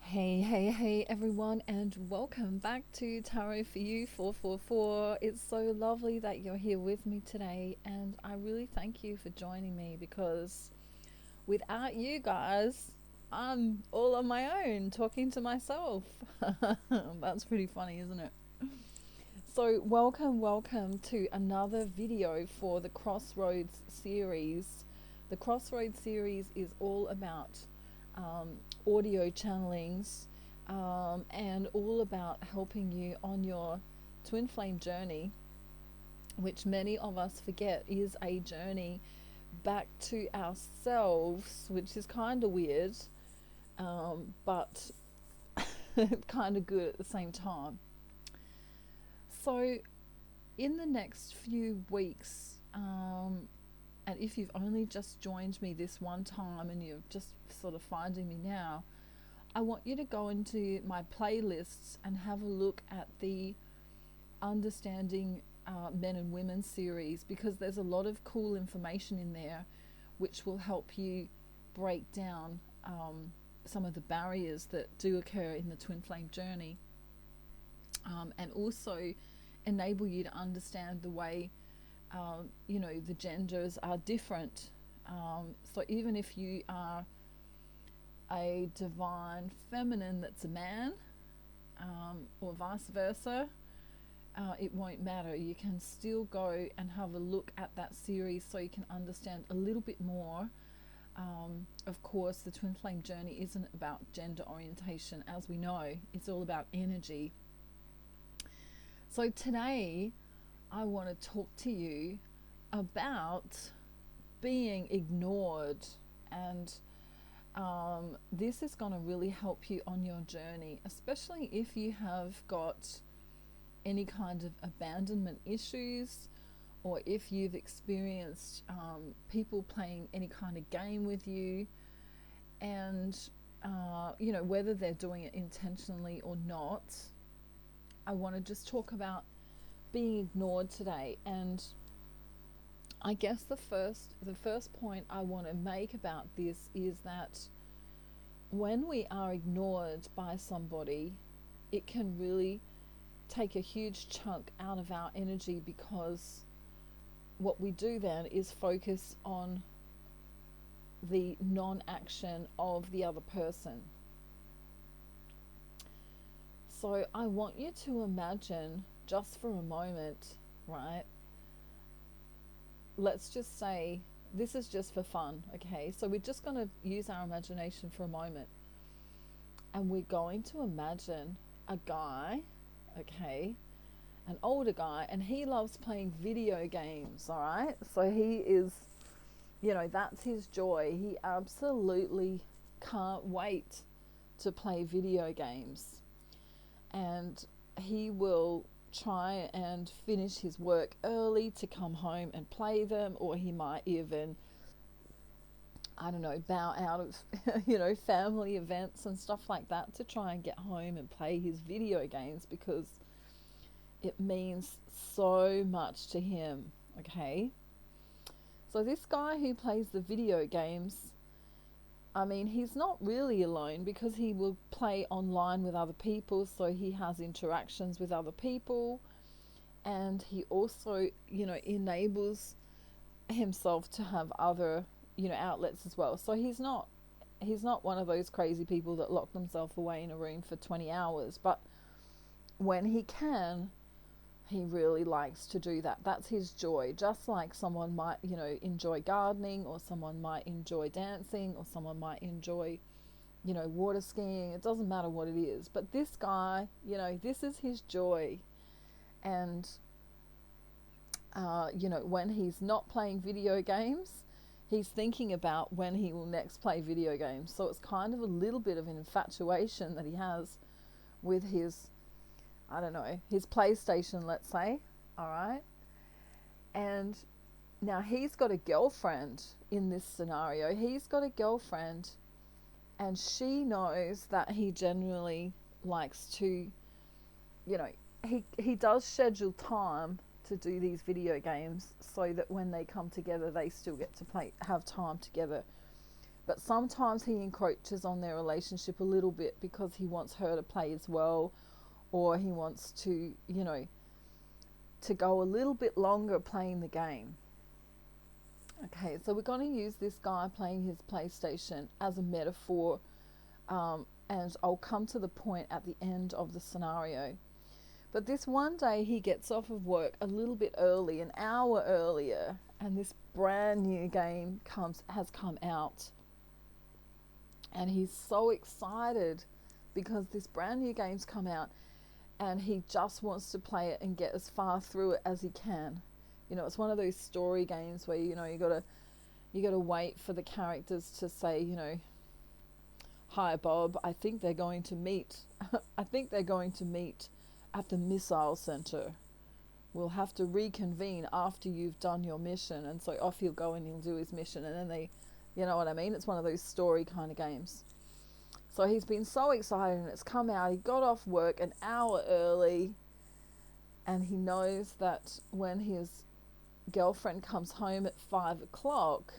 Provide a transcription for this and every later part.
Hey everyone, and welcome back to Tarot for You 444. It's so lovely that you're here with me today, and I really thank you for joining me because without you guys, I'm all on my own talking to myself. That's pretty funny, isn't it? So, welcome to another video for the Crossroads series. The Crossroads series is all about audio channelings and all about helping you on your twin flame journey, which many of us forget is a journey back to ourselves, which is kind of weird, but kind of good at the same time. So, in the next few weeks, and if you've only just joined me this one time and you're just sort of finding me now, I want you to go into my playlists and have a look at the Understanding Men and Women series, because there's a lot of cool information in there which will help you break down some of the barriers that do occur in the twin flame journey, and also enable you to understand the way the genders are different. So even if you are a divine feminine that's a man, or vice versa, it won't matter. You can still go and have a look at that series so you can understand a little bit more. Of course, the twin flame journey isn't about gender orientation, as we know, it's all about energy. So today, I want to talk to you about being ignored, and this is going to really help you on your journey, especially if you have got any kind of abandonment issues, or if you've experienced people playing any kind of game with you, and whether they're doing it intentionally or not. I want to just talk about being ignored today. And I guess the first point I want to make about this is that when we are ignored by somebody, it can really take a huge chunk out of our energy, because what we do then is focus on the non-action of the other person. So I want you to imagine, just for a moment, right? Let's just say this is just for fun, okay? So we're just going to use our imagination for a moment, and we're going to imagine a guy, okay, an older guy, and he loves playing video games, all right? So he is, that's his joy. He absolutely can't wait to play video games. And he will try and finish his work early to come home and play them, or he might even, I don't know, bow out of family events and stuff like that to try and get home and play his video games, because it means so much to him, okay? So this guy who plays the video games, I mean, he's not really alone, because he will play online with other people, so he has interactions with other people, and he also, enables himself to have other, outlets as well. So he's not one of those crazy people that lock themselves away in a room for 20 hours, but when he can, he really likes to do that. That's his joy. Just like someone might, enjoy gardening, or someone might enjoy dancing, or someone might enjoy, water skiing. It doesn't matter what it is. But this guy, this is his joy. And, when he's not playing video games, he's thinking about when he will next play video games. So it's kind of a little bit of an infatuation that he has with his, I don't know, his PlayStation, let's say, all right? And now he's got a girlfriend in this scenario. He's got a girlfriend, and she knows that he generally likes to, he does schedule time to do these video games so that when they come together, they still get to have time together. But sometimes he encroaches on their relationship a little bit because he wants her to play as well, or he wants to, to go a little bit longer playing the game. Okay, so we're going to use this guy playing his PlayStation as a metaphor, and I'll come to the point at the end of the scenario. But this one day he gets off of work a little bit early, an hour earlier, and this brand new game has come out. And he's so excited because this brand new game's come out, and he just wants to play it and get as far through it as he can. It's one of those story games where, you gotta wait for the characters to say, hi Bob, I think they're going to meet at the missile center. We'll have to reconvene after you've done your mission. And so off he'll go and he'll do his mission, and then they, you know what I mean? It's one of those story kind of games. So he's been so excited, and it's come out. He got off work an hour early, and he knows that when his girlfriend comes home at 5 o'clock,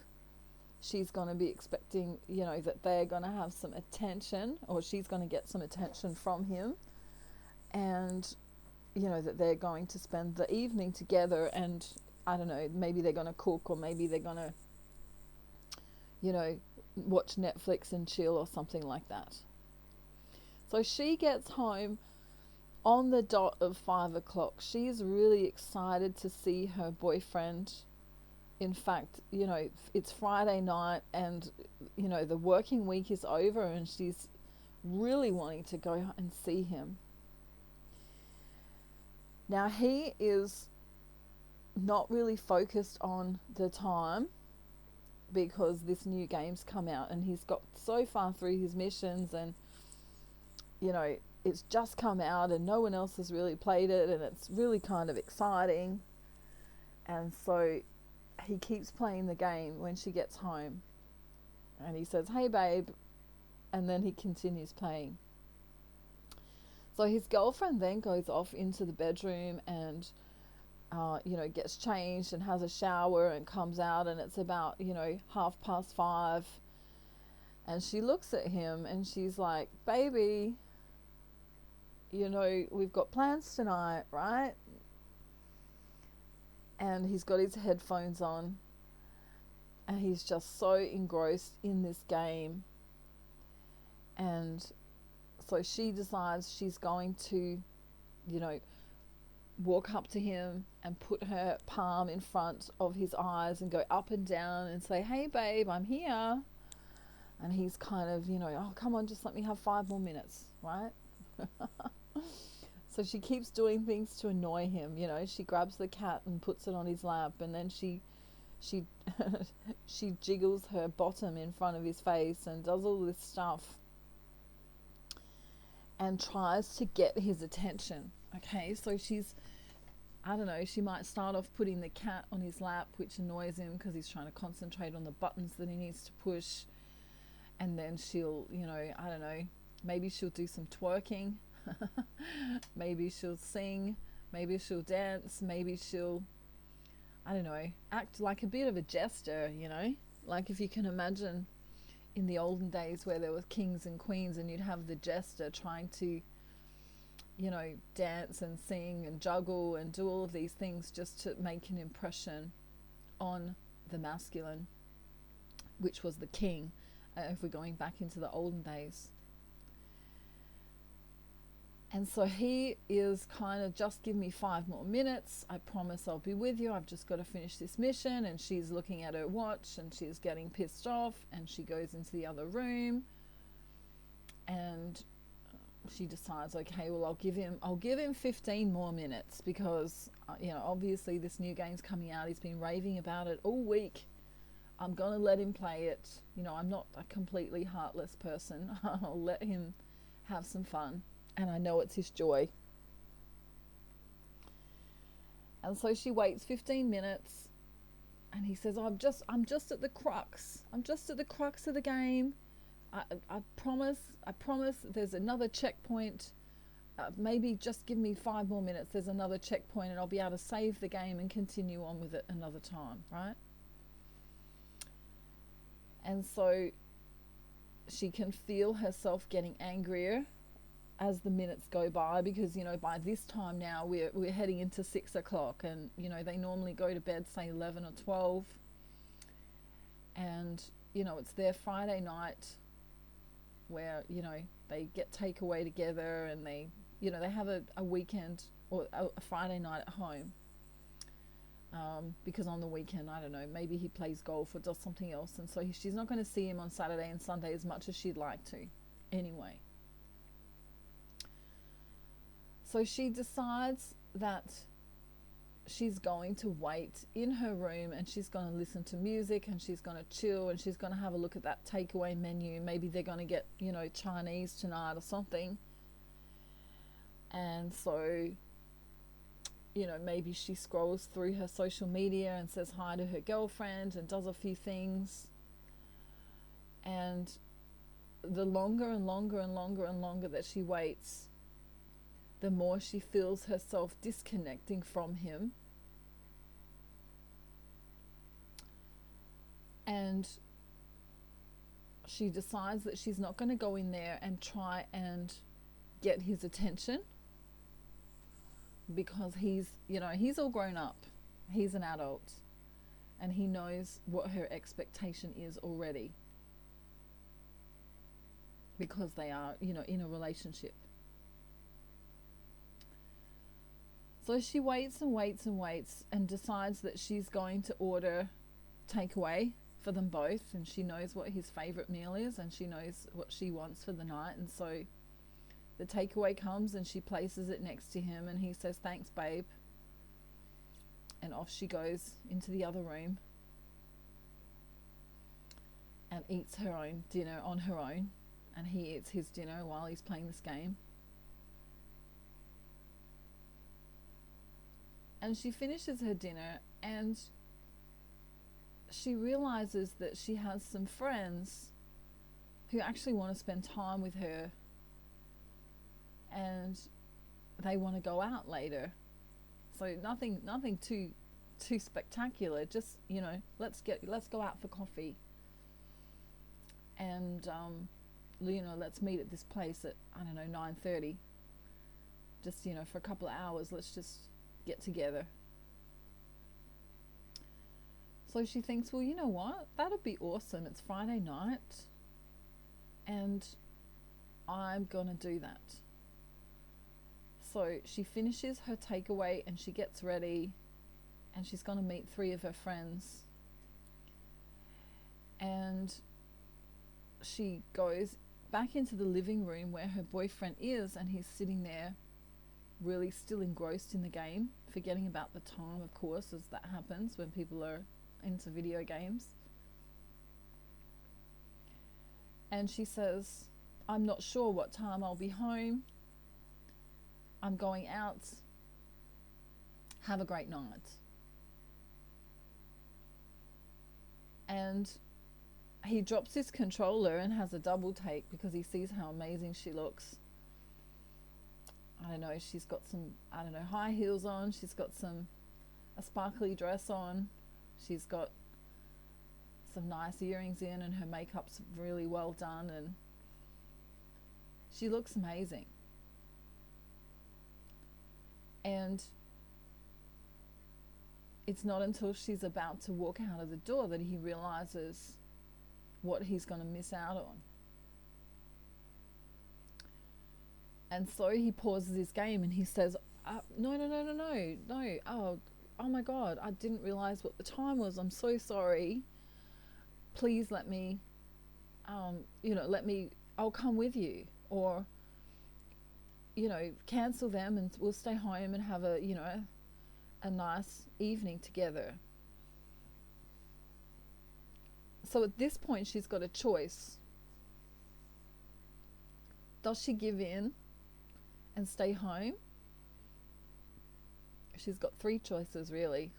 she's going to be expecting, that they're going to have some attention, or she's going to get some attention from him, and, that they're going to spend the evening together, and I don't know, maybe they're going to cook, or maybe they're going to, watch Netflix and chill or something like that. So she gets home on the dot of 5 o'clock. She's really excited to see her boyfriend. In fact, it's Friday night, and, the working week is over, and she's really wanting to go and see him. Now, he is not really focused on the time because this new game's come out, and he's got so far through his missions, and, it's just come out and no one else has really played it, and it's really kind of exciting. And so he keeps playing the game when she gets home, and he says, hey babe, and then he continues playing. So his girlfriend then goes off into the bedroom and gets changed and has a shower and comes out, and it's about 5:30, and she looks at him and she's like, baby, we've got plans tonight, right? And he's got his headphones on, and he's just so engrossed in this game. And so she decides she's going to, walk up to him and put her palm in front of his eyes and go up and down and say, hey babe, I'm here. And he's kind of, oh, come on, just let me have 5 more minutes, right? So she keeps doing things to annoy him. She grabs the cat and puts it on his lap, and then she she jiggles her bottom in front of his face and does all this stuff and tries to get his attention. Okay, so she might start off putting the cat on his lap, which annoys him because he's trying to concentrate on the buttons that he needs to push. And then she'll, maybe she'll do some twerking. Maybe she'll sing. Maybe she'll dance. Maybe she'll, act like a bit of a jester, Like if you can imagine in the olden days where there were kings and queens, and you'd have the jester trying to, dance and sing and juggle and do all of these things just to make an impression on the masculine, which was the king, if we're going back into the olden days. And so he is kind of, just give me 5 more minutes. I promise I'll be with you. I've just got to finish this mission. And she's looking at her watch and she's getting pissed off, and she goes into the other room and she decides, okay, well, I'll give him 15 more minutes because, obviously this new game's coming out. He's been raving about it all week. I'm going to let him play it. I'm not a completely heartless person. I'll let him have some fun. And I know it's his joy. And so she waits 15 minutes, and he says, I'm just at the crux. I'm just at the crux of the game. I promise there's another checkpoint. Maybe just give me 5 more minutes. There's another checkpoint, and I'll be able to save the game and continue on with it another time, right? And so she can feel herself getting angrier as the minutes go by, because, you know, by this time now we're heading into 6 o'clock, and, you know, they normally go to bed, say 11 or 12. And, you know, it's their Friday night where, you know, they get takeaway together, and they, you know, they have a weekend or a Friday night at home. Because on the weekend, I don't know, maybe he plays golf or does something else, and so she's not going to see him on Saturday and Sunday as much as she'd like to anyway. So she decides that she's going to wait in her room, and she's going to listen to music, and she's going to chill, and she's going to have a look at that takeaway menu. Maybe they're going to get, you know, Chinese tonight or something. And so, you know, maybe she scrolls through her social media and says hi to her girlfriend and does a few things. And the longer and longer and longer and longer that she waits, the more she feels herself disconnecting from him. And she decides that she's not going to go in there and try and get his attention, because he's, you know, he's all grown up. He's an adult, and he knows what her expectation is already, because they are, you know, in a relationship. So she waits and waits and waits, and decides that she's going to order takeaway for them both, and she knows what his favorite meal is, and she knows what she wants for the night. And so the takeaway comes, and she places it next to him, and he says, "Thanks, babe." And off she goes into the other room and eats her own dinner on her own, and he eats his dinner while he's playing this game. And she finishes her dinner, and she realizes that she has some friends who actually want to spend time with her, and they want to go out later. So nothing too spectacular, just, you know, let's go out for coffee, and you know, let's meet at this place at, I don't know, 9:30, just, you know, for a couple of hours, let's just get together. So she thinks, well, you know what, that'd be awesome, it's Friday night, and I'm gonna do that. So she finishes her takeaway, and she gets ready, and she's going to meet 3 of her friends. And she goes back into the living room where her boyfriend is, and he's sitting there really still engrossed in the game, forgetting about the time, of course, as that happens when people are into video games. And she says, "I'm not sure what time I'll be home. I'm going out. Have a great night." And he drops his controller and has a double take, because he sees how amazing she looks. I don't know, she's got some, I don't know, high heels on, she's got a sparkly dress on, she's got some nice earrings in, and her makeup's really well done, and she looks amazing. And it's not until she's about to walk out of the door that he realizes what he's going to miss out on. And so he pauses his game, and he says, no, oh my God, I didn't realize what the time was. I'm so sorry. Please let me, I'll come with you, or, you know, cancel them, and we'll stay home and have a nice evening together. So at this point, she's got a choice. Does she give in and stay home? She's got 3 choices, really.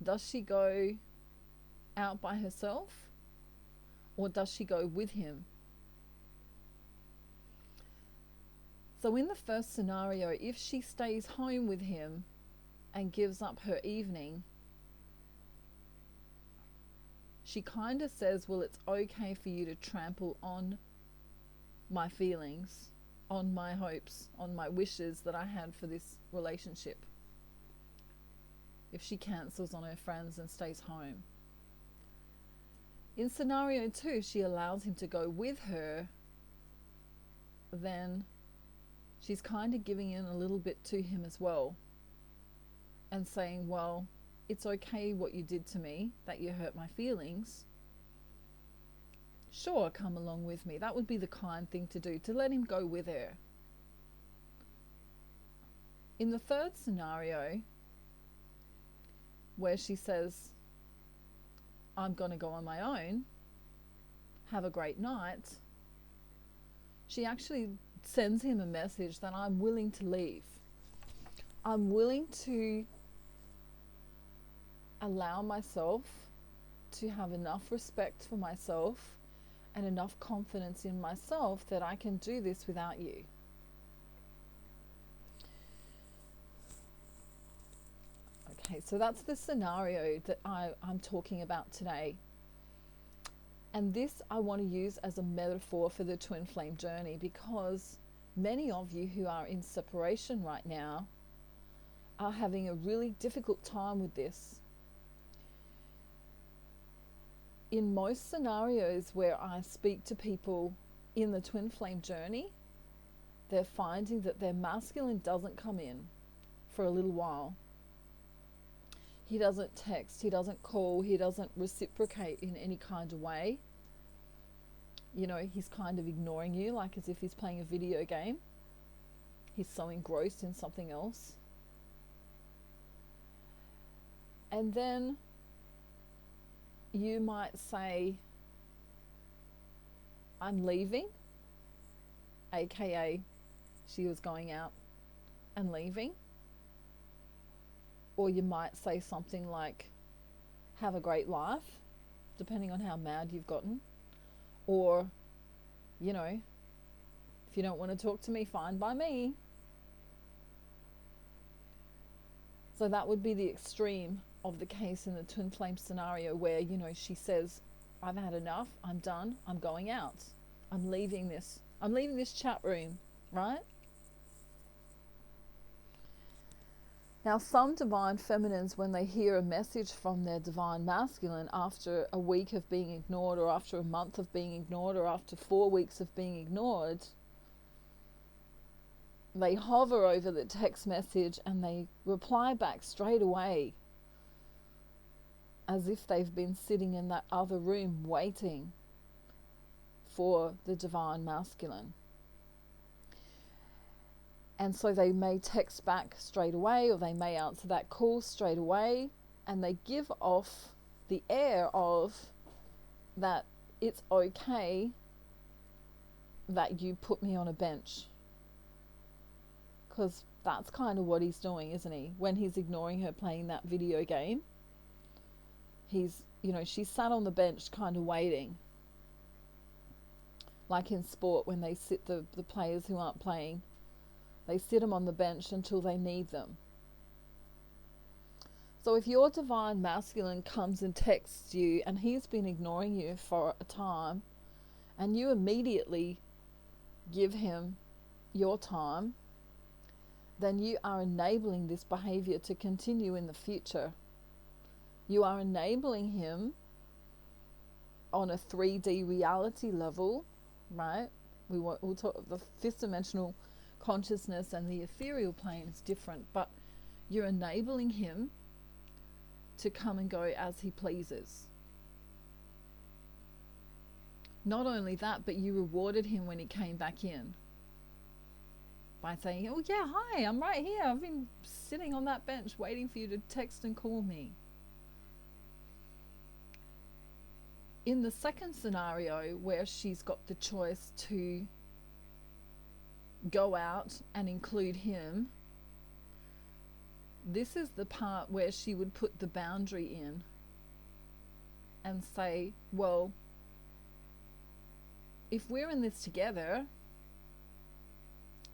Does she go out by herself, or does she go with him? So in the first scenario, if she stays home with him and gives up her evening, she kind of says, well, it's okay for you to trample on my feelings, on my hopes, on my wishes that I had for this relationship, if she cancels on her friends and stays home. In scenario 2, she allows him to go with her, then she's kind of giving in a little bit to him as well and saying, well, it's okay what you did to me, that you hurt my feelings. Sure, come along with me. That would be the kind thing to do, to let him go with her. In the third scenario, where she says, I'm going to go on my own, have a great night, she actually sends him a message that I'm willing to leave. I'm willing to allow myself to have enough respect for myself and enough confidence in myself that I can do this without you. Okay, so that's the scenario that I'm talking about today. And this I want to use as a metaphor for the twin flame journey, because many of you who are in separation right now are having a really difficult time with this. In most scenarios where I speak to people in the twin flame journey, they're finding that their masculine doesn't come in for a little while. He doesn't text, he doesn't call, he doesn't reciprocate in any kind of way. You know, he's kind of ignoring you, like as if he's playing a video game. He's so engrossed in something else. And then you might say, I'm leaving, aka she was going out and leaving. Or you might say something like, have a great life, depending on how mad you've gotten. Or, you know, if you don't want to talk to me, fine by me. So that would be the extreme of the case in the twin flame scenario where, you know, she says, I've had enough, I'm done, I'm going out. I'm leaving this chat room, right? Now, some divine feminines, when they hear a message from their divine masculine after a week of being ignored, or after a month of being ignored, or after 4 weeks of being ignored, they hover over the text message and they reply back straight away, as if they've been sitting in that other room waiting for the divine masculine. And so they may text back straight away, or they may answer that call straight away, and they give off the air of that it's okay that you put me on a bench. Because that's kind of what he's doing, isn't he? When he's ignoring her playing that video game, he's, you know, she's sat on the bench kind of waiting. Like in sport, when they sit the players who aren't playing, they sit them on the bench until they need them. So if your divine masculine comes and texts you and he's been ignoring you for a time, and you immediately give him your time, then you are enabling this behavior to continue in the future. You are enabling him on a 3D reality level, right? We'll talk the fifth dimensional consciousness, and the ethereal plane is different, but you're enabling him to come and go as he pleases. Not only that, but you rewarded him when he came back in by saying, oh yeah, hi, I'm right here, I've been sitting on that bench waiting for you to text and call me. In the second scenario, where she's got the choice to go out and include him, this is the part where she would put the boundary in and say, well, if we're in this together,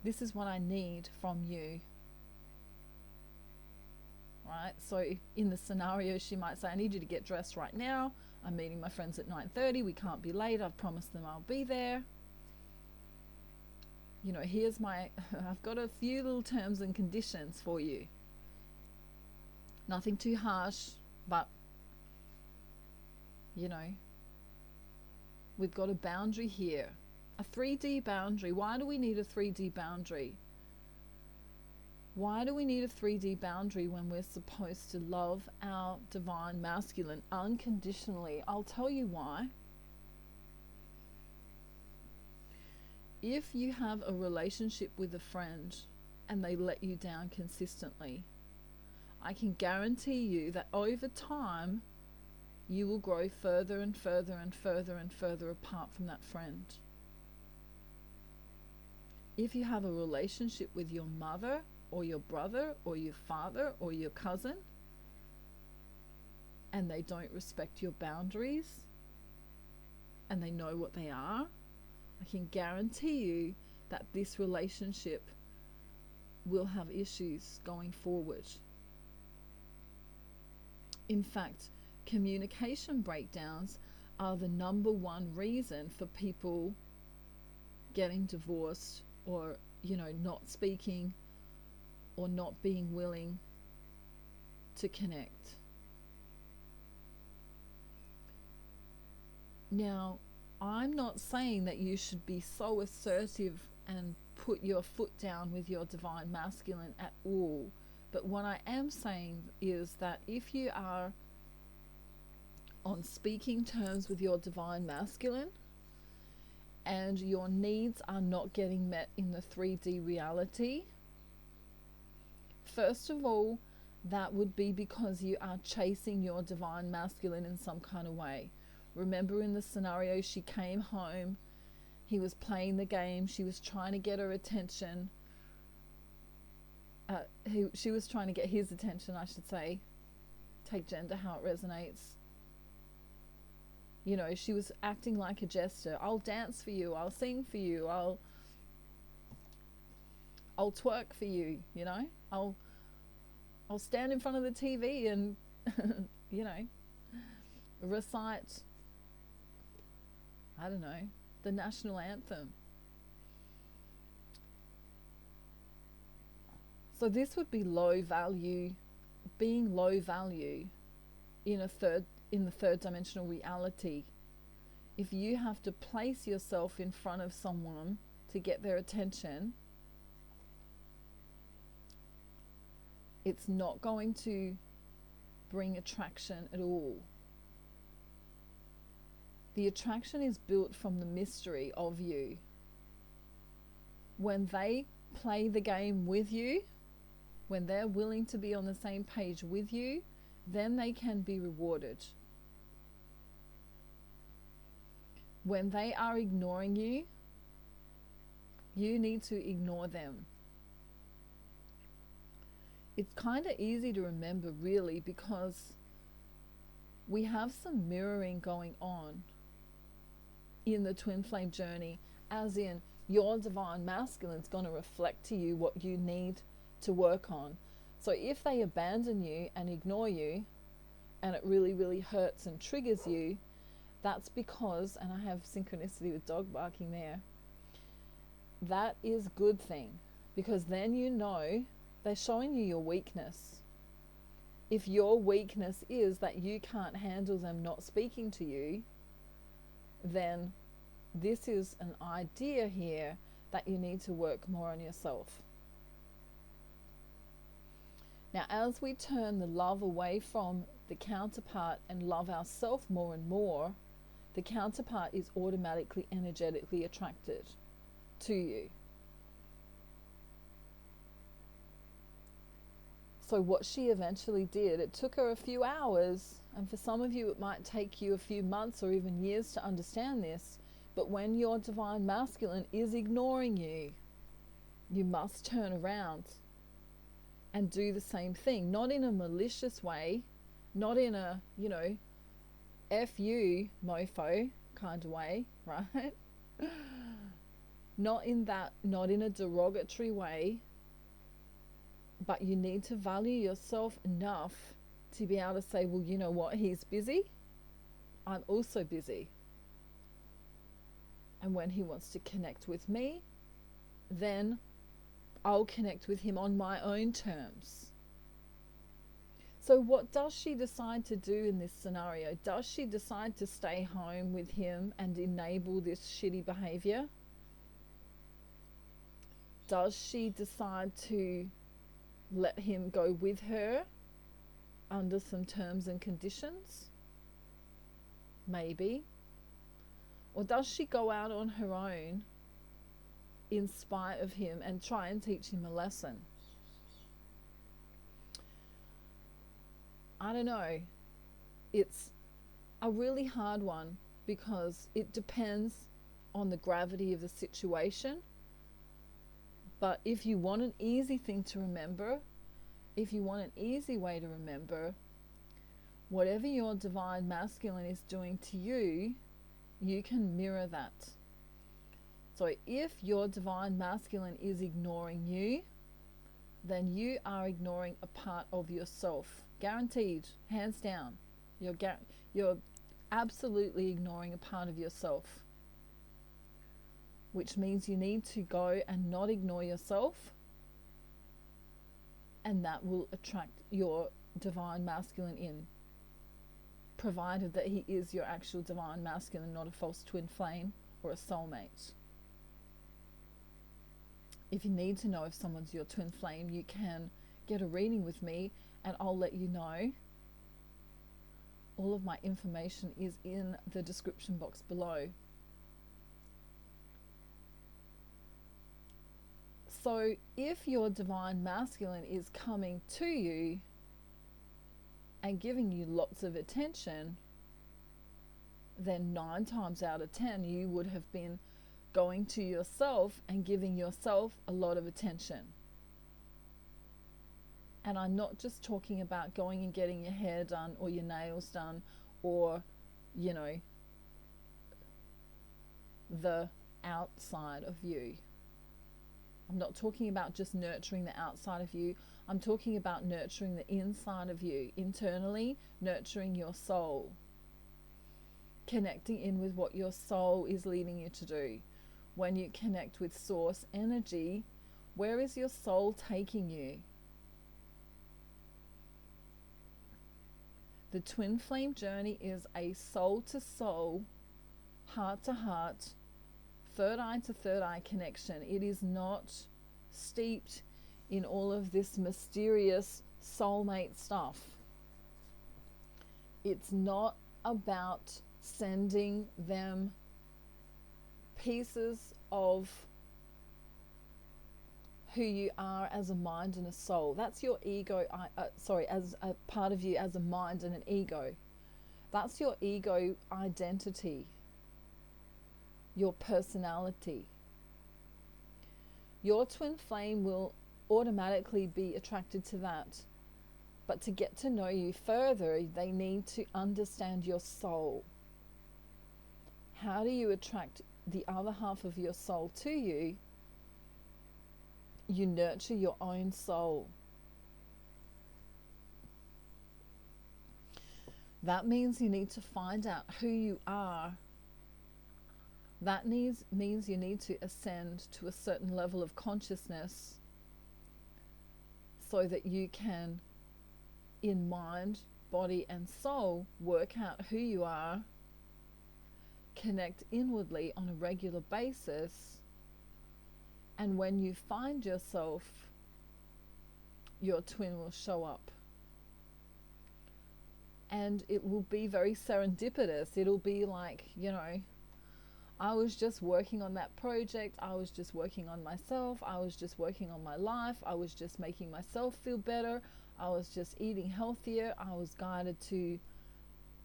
this is what I need from you, right? So in the scenario, she might say, I need you to get dressed right now, I'm meeting my friends at 9:30. We can't be late. I've promised them I'll be there. You know, here's my, I've got a few little terms and conditions for you. Nothing too harsh, but, you know, we've got a boundary here. A 3D boundary. Why do we need a 3D boundary? Why do we need a 3D boundary when we're supposed to love our divine masculine unconditionally? I'll tell you why. If you have a relationship with a friend and they let you down consistently, I can guarantee you that over time you will grow further and further and further and further apart from that friend. If you have a relationship with your mother or your brother or your father or your cousin and they don't respect your boundaries and they know what they are, I can guarantee you that this relationship will have issues going forward. In fact, communication breakdowns are the number one reason for people getting divorced or, you know, not speaking or not being willing to connect. Now, I'm not saying that you should be so assertive and put your foot down with your divine masculine at all. But what I am saying is that if you are on speaking terms with your divine masculine and your needs are not getting met in the 3D reality, first of all, that would be because you are chasing your divine masculine in some kind of way. Remember in the scenario, she came home, he was playing the game, she was trying to get her attention. She was trying to get his attention, I should say. Take gender how it resonates. You know, she was acting like a jester. I'll dance for you, I'll sing for you, I'll twerk for you, you know. I'll stand in front of the TV and you know, recite, I don't know, the national anthem. So this would be low value, being low value in the third dimensional reality. If you have to place yourself in front of someone to get their attention, it's not going to bring attraction at all. The attraction is built from the mystery of you. When they play the game with you, when they're willing to be on the same page with you, then they can be rewarded. When they are ignoring you, you need to ignore them. It's kind of easy to remember, really, because we have some mirroring going on in the twin flame journey, as in your divine masculine is going to reflect to you what you need to work on. So if they abandon you and ignore you and it really, really hurts and triggers you, that's because, and I have synchronicity with dog barking there, that is a good thing, because then you know they're showing you your weakness. If your weakness is that you can't handle them not speaking to you, then this is an idea here that you need to work more on yourself. Now, as we turn the love away from the counterpart and love ourselves more and more, the counterpart is automatically energetically attracted to you. So what she eventually did, it took her a few hours, and for some of you it might take you a few months or even years to understand this, but when your divine masculine is ignoring you, you must turn around and do the same thing. Not in a malicious way, not in a, you know, F you, mofo kind of way, right? Not in a derogatory way, but you need to value yourself enough to be able to say, well, you know what, he's busy. I'm also busy. And when he wants to connect with me, then I'll connect with him on my own terms. So what does she decide to do in this scenario? Does she decide to stay home with him and enable this shitty behavior? Does she decide to let him go with her under some terms and conditions? Maybe. Or does she go out on her own in spite of him and try and teach him a lesson? I don't know. It's a really hard one because it depends on the gravity of the situation. But if you want an easy thing to remember, if you want an easy way to remember, whatever your divine masculine is doing to you, you can mirror that. So if your divine masculine is ignoring you, then you are ignoring a part of yourself. Guaranteed, hands down. You're absolutely ignoring a part of yourself. Which means you need to go and not ignore yourself, and that will attract your divine masculine in, provided that he is your actual divine masculine, not a false twin flame or a soulmate. If you need to know if someone's your twin flame, you can get a reading with me and I'll let you know. All of my information is in the description box below. So if your divine masculine is coming to you and giving you lots of attention, then 9 times out of 10 you would have been going to yourself and giving yourself a lot of attention. And I'm not just talking about going and getting your hair done or your nails done or, you know, the outside of you. I'm not talking about just nurturing the outside of you. I'm talking about nurturing the inside of you, internally nurturing your soul, connecting in with what your soul is leading you to do. When you connect with source energy, where is your soul taking you? The twin flame journey is a soul to soul, heart to heart, third eye to third eye connection. It is not steeped in all of this mysterious soulmate stuff. It's not about sending them pieces of who you are as a mind and a soul. That's your ego, as a part of you as a mind and an ego. That's your ego identity, your personality. Your twin flame will automatically be attracted to that. But to get to know you further, they need to understand your soul. How do you attract the other half of your soul to you? You nurture your own soul. That means you need to find out who you are. That means you need to ascend to a certain level of consciousness so that you can, in mind, body and soul, work out who you are, connect inwardly on a regular basis, and when you find yourself, your twin will show up. And it will be very serendipitous. It'll be like, you know, I was just working on that project, I was just working on myself, I was just working on my life, I was just making myself feel better, I was just eating healthier, I was guided to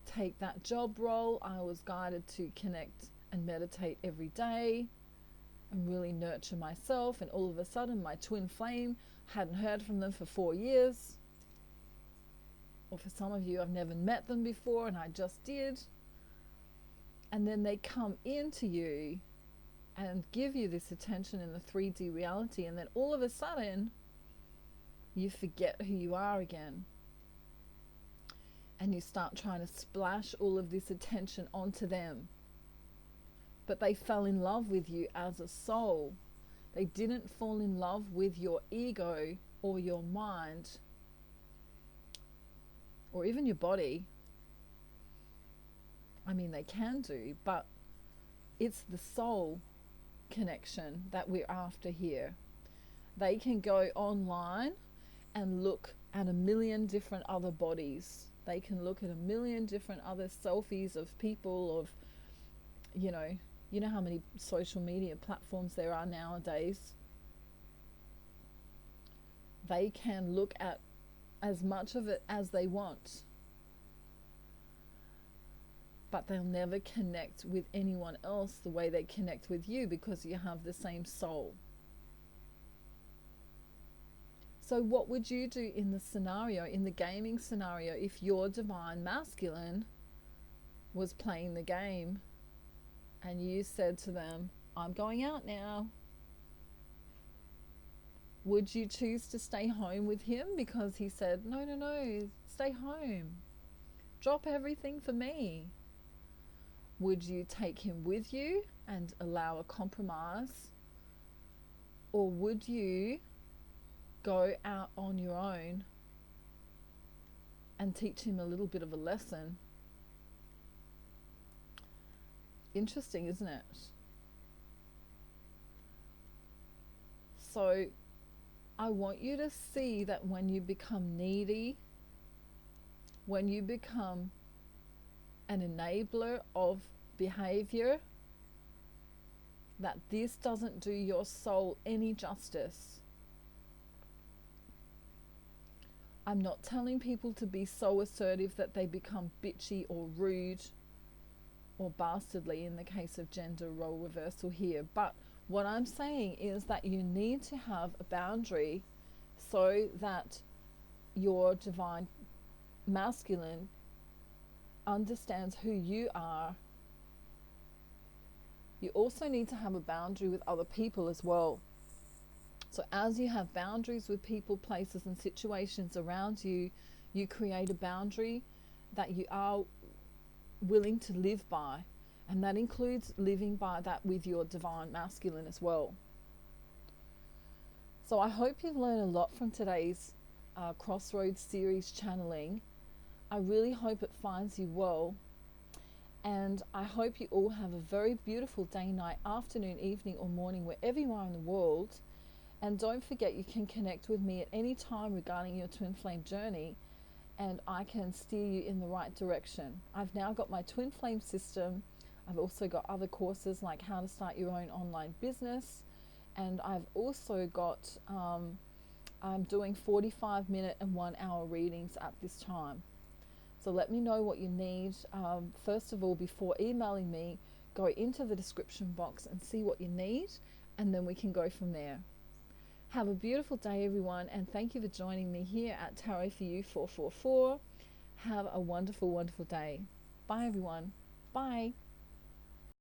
take that job role, I was guided to connect and meditate every day and really nurture myself, and all of a sudden my twin flame, hadn't heard from them for 4 years. Or for some of you, I've never met them before and I just did. And then they come into you and give you this attention in the 3D reality, and then all of a sudden you forget who you are again. and you start trying to splash all of this attention onto them. But they fell in love with you as a soul. They didn't fall in love with your ego or your mind or even your body. I mean, they can do, but it's the soul connection that we're after here. They can go online and look at a million different other bodies. They can look at a million different other selfies of people, of, you know how many social media platforms there are nowadays. They can look at as much of it as they want, but they'll never connect with anyone else the way they connect with you, because you have the same soul. So what would you do in the scenario, in the gaming scenario, if your divine masculine was playing the game and you said to them, I'm going out now? Would you choose to stay home with him because he said, no, stay home, drop everything for me? Would you take him with you and allow a compromise? Or would you go out on your own and teach him a little bit of a lesson? Interesting, isn't it? So I want you to see that when you become needy, when you become an enabler of behavior, that this doesn't do your soul any justice. I'm not telling people to be so assertive that they become bitchy or rude or bastardly in the case of gender role reversal here, but what I'm saying is that you need to have a boundary so that your divine masculine understands who you are. You also need to have a boundary with other people as well. So as you have boundaries with people, places and situations around you, you create a boundary that you are willing to live by, and that includes living by that with your divine masculine as well. So I hope you've learned a lot from today's Crossroads series channeling. I really hope it finds you well, and I hope you all have a very beautiful day, night, afternoon, evening or morning wherever you are in the world. And don't forget, you can connect with me at any time regarding your twin flame journey, and I can steer you in the right direction. I've now got my twin flame system. I've also got other courses like how to start your own online business, and I've also got I'm doing 45-minute and 1 hour readings at this time. So let me know what you need. First of all, before emailing me, go into the description box and see what you need, and then we can go from there. Have a beautiful day, everyone, and thank you for joining me here at Tarot for You 444. Have a wonderful, wonderful day. Bye, everyone. Bye.